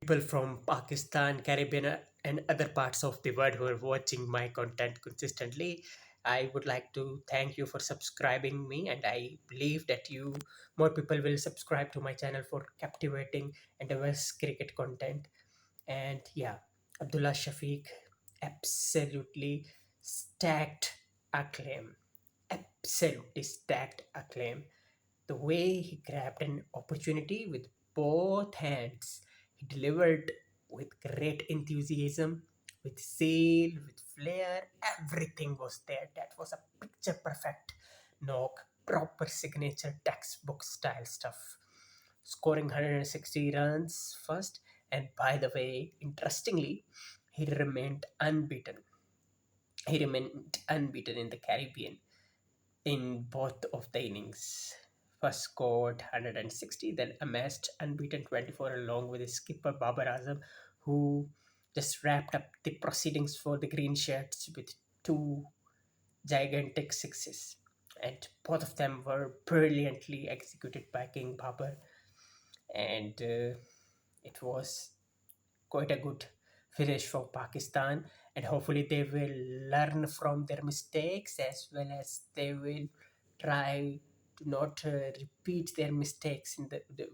people from Pakistan, Caribbean, and other parts of the world who are watching my content consistently. I would like to thank you for subscribing me, and I believe that you more people will subscribe to my channel for captivating and diverse cricket content. And yeah, Abdullah Shafique, absolutely stacked acclaim, absolutely stacked acclaim. The way he grabbed an opportunity with both hands, he delivered with great enthusiasm, with zeal, with flair, everything was there. That was a picture perfect knock, proper signature textbook style stuff. Scoring 160 runs first, and by the way, interestingly, he remained unbeaten. He remained unbeaten in the Caribbean in both of the innings. First scored 160, then amassed unbeaten 24 along with his skipper Babar Azam, who just wrapped up the proceedings for the green shirts with two gigantic sixes. And both of them were brilliantly executed by King Babar, and it was quite a good finish for Pakistan, and hopefully they will learn from their mistakes as well as they will try to not repeat their mistakes in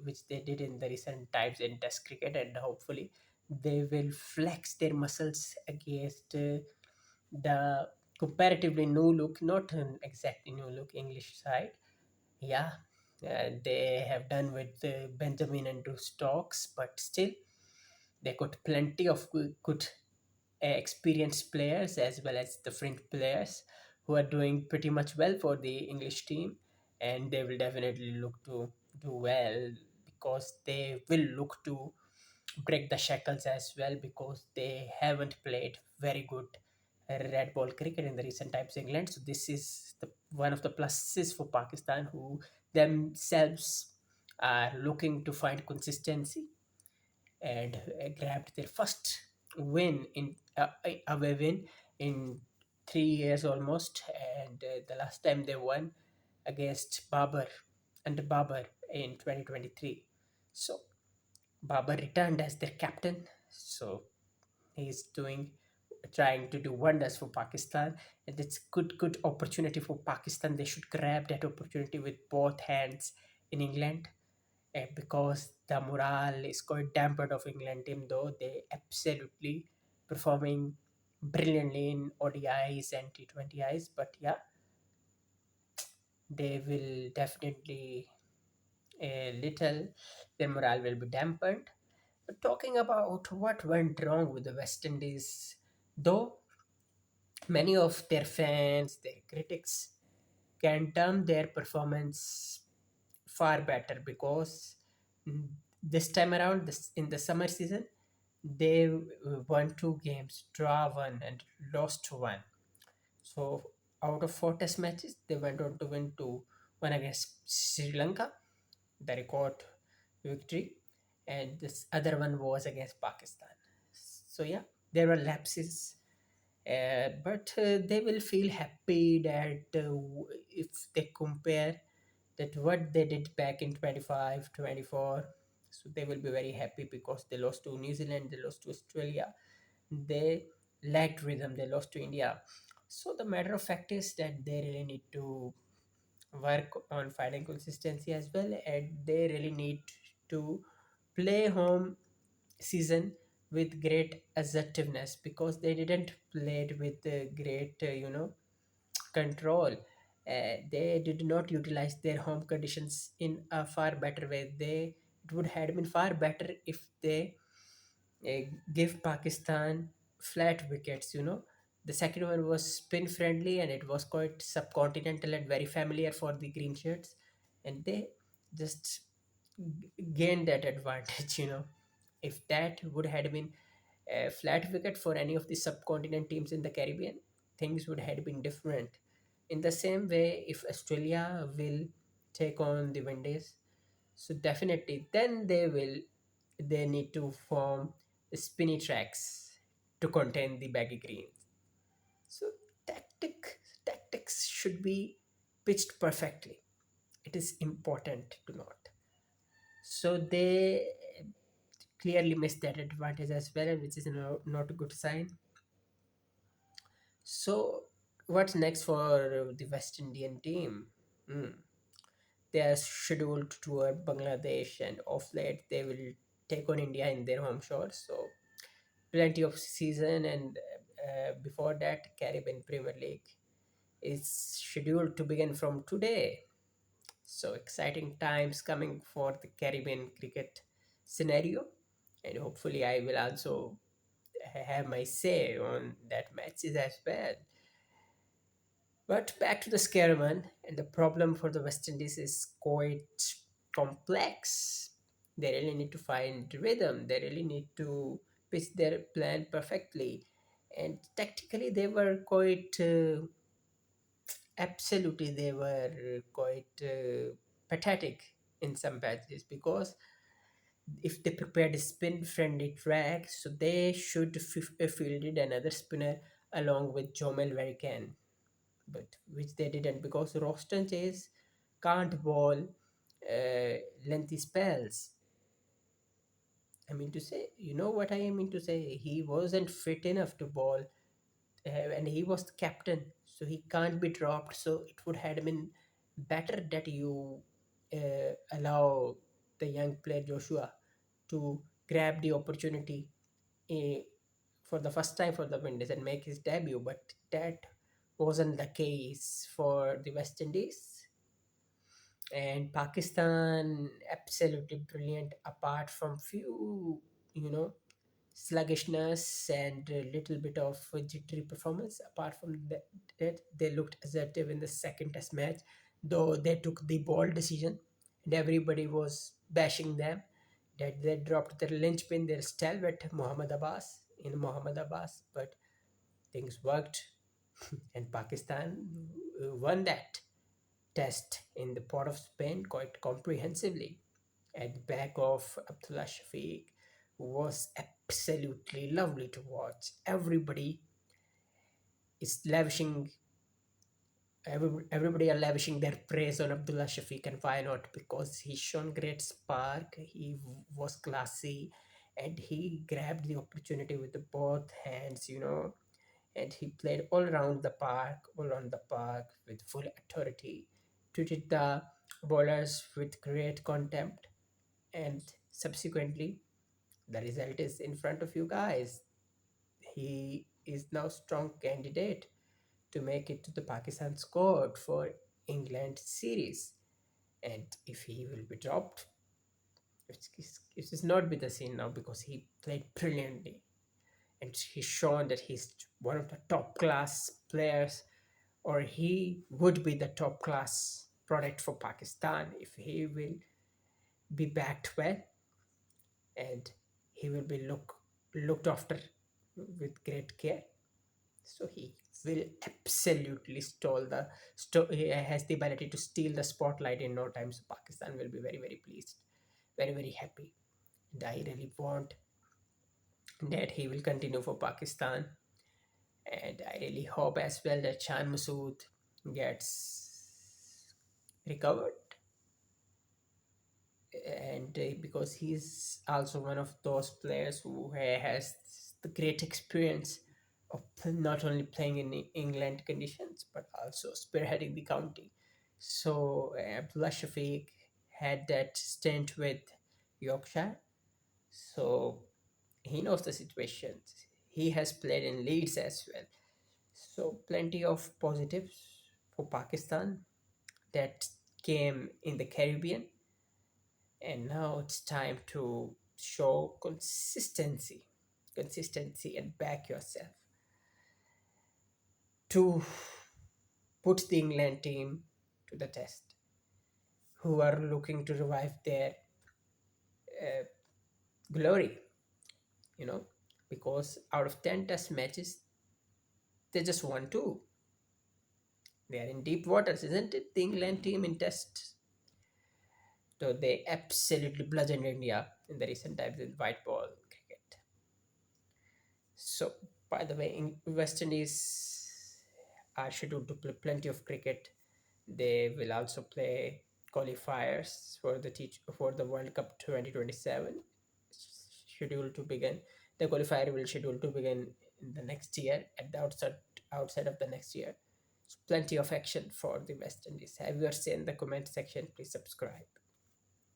which they did in the recent times in Test cricket, and hopefully they will flex their muscles against the comparatively new look, not an exactly new look English side. Yeah, they have done with Benjamin and Drew Stokes, but still they got plenty of good experienced players as well as the French players who are doing pretty much well for the English team, and they will definitely look to do well because they will look to break the shackles as well because they haven't played very good red ball cricket in the recent times in England. So this is one of the pluses for Pakistan, who themselves are looking to find consistency and grabbed their first win in away win in 3 years almost, and the last time they won against Babar under Babar in 2023. So Babar returned as their captain, so he's doing trying to do wonders for Pakistan, and it's good opportunity for Pakistan. They should grab that opportunity with both hands in England, because the morale is quite dampened of England team, though they absolutely performing brilliantly in ODIs and T20Is. But yeah, they will definitely a little their morale will be dampened. But talking about what went wrong with the West Indies, though many of their fans, their critics can term their performance far better because mm, this time around, this in the summer season, they won two games, draw one, and lost one. So out of four test matches, they went on to win two. One against Sri Lanka, the record victory, and this other one was against Pakistan. So yeah, there were lapses, but they will feel happy that if they compare that what they did back in 25, 24, so they will be very happy because they lost to New Zealand, they lost to Australia, they lacked rhythm, they lost to India. So the matter of fact is that they really need to work on finding consistency as well, and they really need to play home season with great assertiveness because they didn't play it with great control. They did not utilize their home conditions in a far better way. It would have been far better if they give Pakistan flat wickets. The second one was spin friendly and it was quite subcontinental and very familiar for the green shirts, and they just gained that advantage. If that would have been a flat wicket for any of the subcontinent teams in the Caribbean, things would have been different. In the same way, if Australia will take on the Windies, so definitely then they need to form spinny tracks to contain the baggy greens. So tactics should be pitched perfectly. It is important to note. So they clearly missed that advantage as well, which is not a good sign. So, what's next for the West Indian team? Hmm. They are scheduled to tour Bangladesh, and off late they will take on India in their home shores. So, plenty of season, and before that, Caribbean Premier League is scheduled to begin from today. So, exciting times coming for the Caribbean cricket scenario, and hopefully, I will also have my say on that matches as well. But back to the Scareman, and the problem for the West Indies is quite complex. They really need to find rhythm, they really need to pitch their plan perfectly. And tactically, they were quite absolutely, they were quite pathetic in some patches because if they prepared a spin friendly track, so they should fielded another spinner along with Jomel Varican, but which they didn't because Roston Chase can't bowl lengthy spells. I mean to say, you know what I mean to say, he wasn't fit enough to bowl, and he was the captain, so he can't be dropped. So it would have been better that you allow the young player Joshua to grab the opportunity uh, for the first time for the Windies and make his debut, but that wasn't the case for the West Indies. And Pakistan absolutely brilliant apart from few, you know, sluggishness and a little bit of jittery performance. Apart from that, they looked assertive in the second test match, though they took the bold decision and everybody was bashing them that they dropped their linchpin, their stalwart Muhammad Abbas in Muhammad Abbas, but things worked and Pakistan won that test in the Port of Spain quite comprehensively at the back of Abdullah Shafique, who was absolutely lovely to watch. Everybody is lavishing, everybody are lavishing their praise on Abdullah Shafiq, and why not? Because he shone great spark, he was classy, and he grabbed the opportunity with the both hands, and he played all around the park with full authority, treated the bowlers with great contempt, and subsequently, the result is in front of you guys. He is now strong candidate to make it to the Pakistan squad for England series. And if he will be dropped, it is not be the same now because he played brilliantly and he's shown that he's one of the top class players, or he would be the top class product for Pakistan if he will be backed well, and he will be looked after with great care. So he will absolutely he has the ability to steal the spotlight in no time. So Pakistan will be very very pleased, very very happy, and I really want that he will continue for Pakistan, and I really hope as well that Chan Masood gets recovered, and because he's also one of those players who has the great experience of not only playing in England conditions but also spearheading the county. So Abdullah Shafiq had that stint with Yorkshire, so he knows the situation. He has played in Leeds as well, so plenty of positives for Pakistan that came in the Caribbean, and now it's time to show consistency and back yourself to put the England team to the test, who are looking to revive their uh, glory, you know, because out of 10 test matches, they just won two. They are in deep waters, isn't it? The England team in test. So they absolutely bludgeoned India in the recent times in white ball cricket. So, by the way, West Indies are scheduled to play plenty of cricket. They will also play qualifiers for the World Cup 2027, scheduled to begin. The qualifier will schedule to begin in the next year, at the outside of the next year. So plenty of action for the West Indies. Have your say in the comment section. Please subscribe.